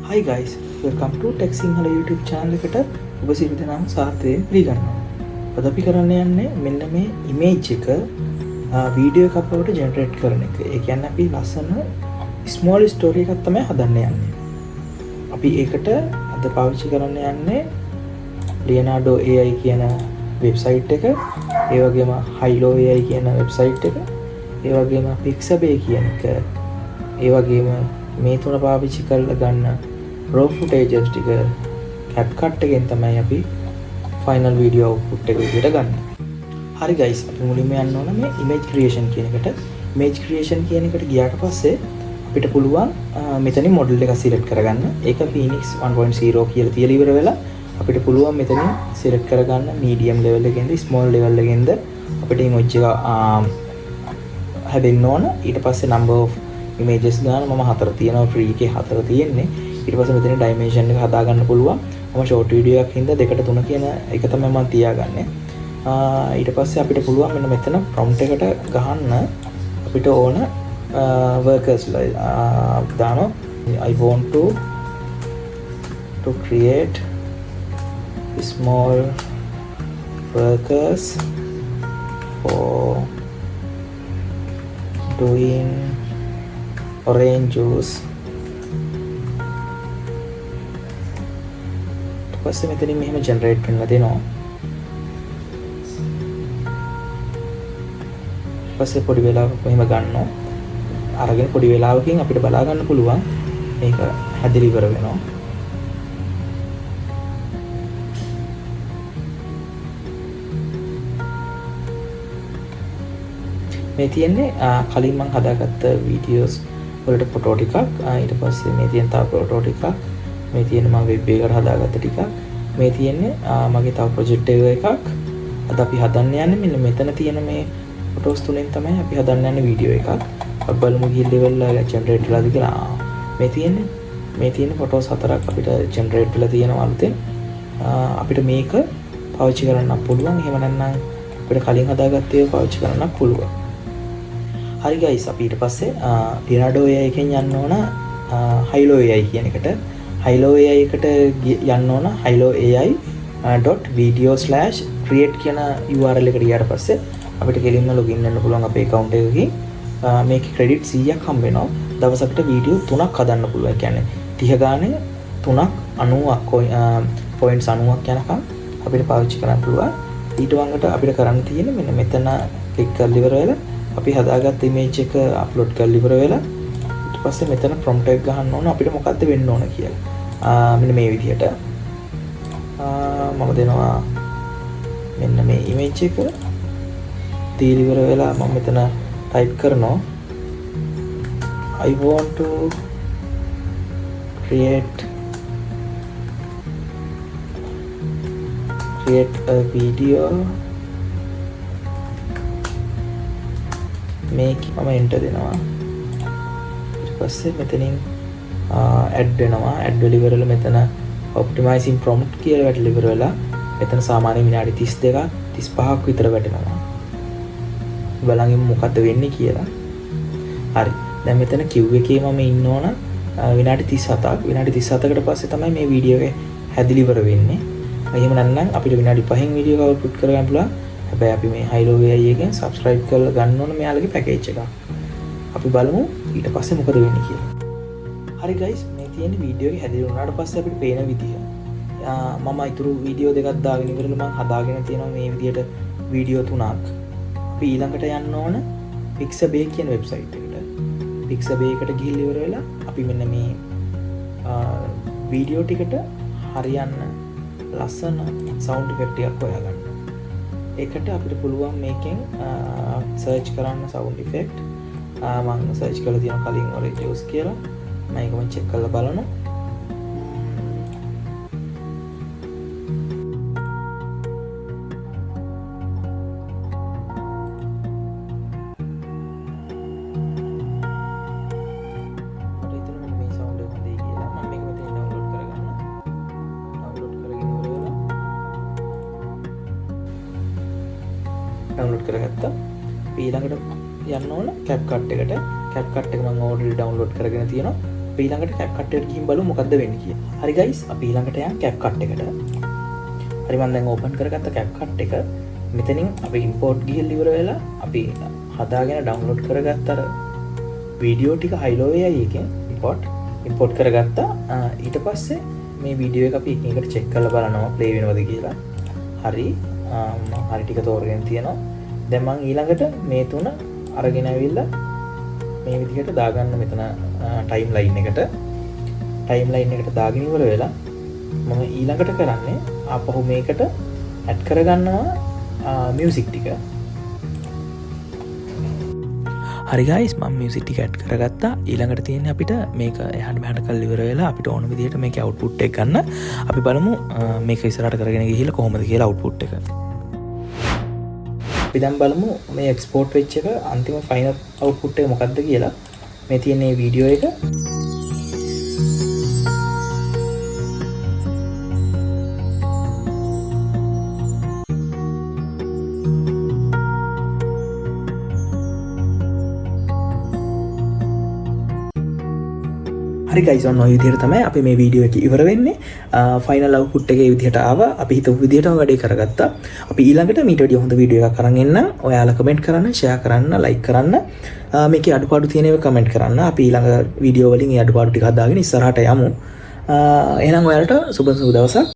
Hi guys, welcome to Tech Sinhala YouTube channel එකට ඔබ සියලු දෙනාම සාර්ථකයෙන් පිළිගන්නවා. අද අපි කරන්න යන්නේ මෙන්න මේ image එක වීඩියෝ එකක් බවට ජෙනරේට් කරන එක. ඒ කියන්නේ අපි ලස්සන small story එකක් තමයි හදන්න යන්නේ. අපි ඒකට අද පාවිච්චි කරන්න යන්නේ Leonardo AI කියන වෙබ්සයිට් එක, ඒ වගේම Hilo AI කියන වෙබ්සයිට් එක, ඒ වගේම Pixabay කියන එක, ඒ වගේම මේ තුන පාවිච්චි කරලා ගන්න raw footages ටික CapCut එකෙන් තමයි අපි final video output එක විදිහට ගන්න. හරි guys, අපි මුලින්ම යන්න ඕන මේ image creation කියන එකට. image creation කියන එකට ගියාට පස්සේ අපිට පුළුවන් මෙතනින් model එක select කරගන්න. ඒක Phoenix 1.0 කියලා තියලා ඉවර වෙලා අපිට පුළුවන් මෙතනින් select කරගන්න medium level එකෙන්ද small level එකෙන්ද අපිට image එක හැදෙන්න ඕන. ඊට පස්සේ number of images ගන්න මම 4 තියෙනවා, free එකේ 4 තියෙන්නේ. ඊට පස්සේ මෙතන dimension එක හදා ගන්න පුළුවන්. මම short video එකක් හින්දා 2ට 3 කියන එක තමයි මම තියාගන්නේ. ඊට පස්සේ අපිට පුළුවන් මෙන්න මෙතන prompt එකට ගහන්න අපිට ඕන workers දානවා. I want to create small workers for doing orange juice. පස්සේ මෙතනින් මෙහෙම ජෙනරේට් කරන්න දෙනවා. පස්සේ පොඩි වෙලාවක මෙහෙම ගන්නවා. අරගෙන පොඩි වෙලාවකින් අපිට බලා ගන්න පුළුවන් මේක හැදිලි ඉවර වෙනවා. මේ තියෙන්නේ කලින් මම හදාගත්ත වීඩියෝස් වලට ෆොටෝ ටිකක්. ඊට පස්සේ මේ තියෙන තව ෆොටෝ ටිකක්. මේ තියෙන මම වෙබ් එකකට හදාගත්ත ටිකක්. මේ තියෙන්නේ මගේ තව ප්‍රොජෙක්ට් එකක්. අද අපි හදන්න යන්නේ මෙන්න මෙතන තියෙන මේ ෆොටෝස් තුනෙන් තමයි අපි හදන්න යන්නේ වීඩියෝ එකක්. අපි බලමු ගිහින් ලෙවල් ජෙනරේට් වෙලාද කියලා. මේ තියෙන ෆොටෝස් 4ක් අපිට ජෙනරේට් වෙලා තියෙනවා අලුතෙන්. අපිට මේක පාවිච්චි කරන්න පුළුවන්. එහෙම නැත්නම් අපිට කලින් හදාගත්ත ඒවා පාවිච්චි කරන්න පුළුවන්. හරි guys, අපි ඊට පස්සේ Leonardo AI එකෙන් යන්න ඕන Hilo AI කියන එකට. Hilo AI එකට යන්න ඕන hiloai.video/create කියන URL එකට ගියාට පස්සේ අපිට කෙලින්ම login වෙන්න පුළුවන් අපේ account එකකින්. මේකේ credit 100ක් හම්බ වෙනවා. දවසකට වීඩියෝ 3ක් හදන්න පුළුවන්. ඒ කියන්නේ 30 ගානේ 3ක් 90ක් points 90ක් යනකම් අපිට පාවිච්චි කරන්න පුළුවන්. ඊට වංගට අපිට කරන්න තියෙන්නේ මෙන්න මෙතන click කරලා ඉවර වෙලා අපි හදාගත්ත image එක upload කරලා ඉවර වෙලා ඊට පස්සේ මෙතන prompt එක ගහන්න ඕන අපිට මොකද්ද වෙන්න ඕන කියලා. මෙන්න මේ විදිහට මම දෙනවා මෙන්න මේ image එක දීලා ඉවර වෙලා මම මෙතන type කරනවා I want to create a video මේක මම enter දෙනවා. ඊට පස්සේ මෙතනින් add වෙනවා. add වෙලා ඉවරලා මෙතන optimizing prompt කියලා වැටලා ඉවර වෙලා මෙතන සාමාන්‍ය විනාඩි 32ක් 35ක් විතර වැටෙනවා. බලන්න මොකද්ද වෙන්නේ කියලා. හරි. දැන් මෙතන queue එකේ මම ඉන්න ඕන විනාඩි 37ක්. විනාඩි 37කට පස්සේ තමයි මේ වීඩියෝ එක හැදිලි ඉවර වෙන්නේ. එහෙම නැත්නම් අපිට විනාඩි 5න් වීඩියෝ එක අවුට්පුට් කරගන්න පුළුවන්. හැබැයි අපි මේ Hilo AI එකෙන් subscribe කරලා ගන්න ඕන මෙයාලගේ package එකක්. අපි බලමු ඊට පස්සේ මොකද වෙන්නේ කියලා. හරි guys, මේ තියෙන වීඩියෝ එක හැදිලා වුණාට පස්සේ අපිට පේන විදිය. මම ඊතුරු වීඩියෝ දෙකක් දාගෙන ඉවරලා මම හදාගෙන තියෙනවා මේ විදියට වීඩියෝ 3ක්. අපි ඊළඟට යන්න ඕන Pixabay කියන වෙබ්සයිට් එකට. Pixabay එකට ගිහිල්ලා ඉවර වෙලා අපි මෙන්න මේ වීඩියෝ ටිකට හරියන්න ලස්සන sound effect එකක් හොයාගන්න. ඒකට අපිට පුළුවන් මේකෙන් search කරන්න sound effect. මම search කරලා තියෙන කලින් orange juice කියලා. මම ඒකම check කරලා බලනවා. download කරගත්තා. ඊළඟට යන්න ඕන CapCut එකට. CapCut එක මම already download කරගෙන තියෙනවා. අපි ඊළඟට CapCut එකට ගිහින් බලමු මොකද්ද වෙන්නේ කියලා. හරි guys අපි ඊළඟට යන් CapCut එකට. හරි මම දැන් ඕපන් කරගත්ත CapCut එක. මෙතනින් අපි import ගිහලා ඉවර වෙලා අපි හදාගෙන download කරගත්ත අර වීඩියෝ ටික highlight AI එකෙන් import කරගත්තා. ඊට පස්සේ මේ වීඩියෝ එක අපි එකින් එකට check කරලා බලනවා play වෙනවද කියලා. හරි හරි ටික තෝරගෙන තියෙනවා. දැන් මම ඊළඟට මේ තුන අරගෙන ඇවිල්ලා මේ විදිහට දාගන්න මෙතන ටයිම්ලයින් එකට දාගෙන ඉවර වෙලා මම ඊළඟට කරන්නේ ආපහු මේකට ඇඩ් කරගන්නවා මියුසික් ටික. හරි guys මම මියුසික් ටික ඇඩ් කරගත්තා. ඊළඟට තියෙන්නේ අපිට මේක එහාට මෙහාට කරලා ඉවර වෙලා අපිට ඕන විදිහට මේකේ අවුට්පුට් එක ගන්න. අපි බලමු මේක ඉස්සරහට කරගෙන ගිහිල්ලා කොහොමද කියලා අවුට්පුට් එක. අපි දැන් බලමු මේ එක්ස්පෝර්ට් වෙච්ච එක අන්තිම ෆයිනල් අවුට්පුට් එක මොකක්ද කියලා. මේ තියෙන මේ වීඩියෝ එක හරි guys ඔන්න ඔය විදිහට තමයි අපි මේ වීඩියෝ එක ඉවර වෙන්නේ. ෆයිනල් අවුට්පුට් එකේ විදිහට ආවා. අපි හිතපු විදිහටම වැඩේ කරගත්තා. අපි ඊළඟට මීට වඩා හොඳ වීඩියෝ එකක් අරන් එන්න. ඔයාලා කමෙන්ට් කරන්න, ෂෙයා කරන්න, ලයික් කරන්න. මේකේ අඩුපාඩු තියෙන ඒවා කමෙන්ට් කරන්න. අපි ඊළඟ වීඩියෝ වලින් ඒ අඩුපාඩු ටික හදාගෙන ඉස්සරහට යමු. එහෙනම් ඔයාලට සුබ දවසක්.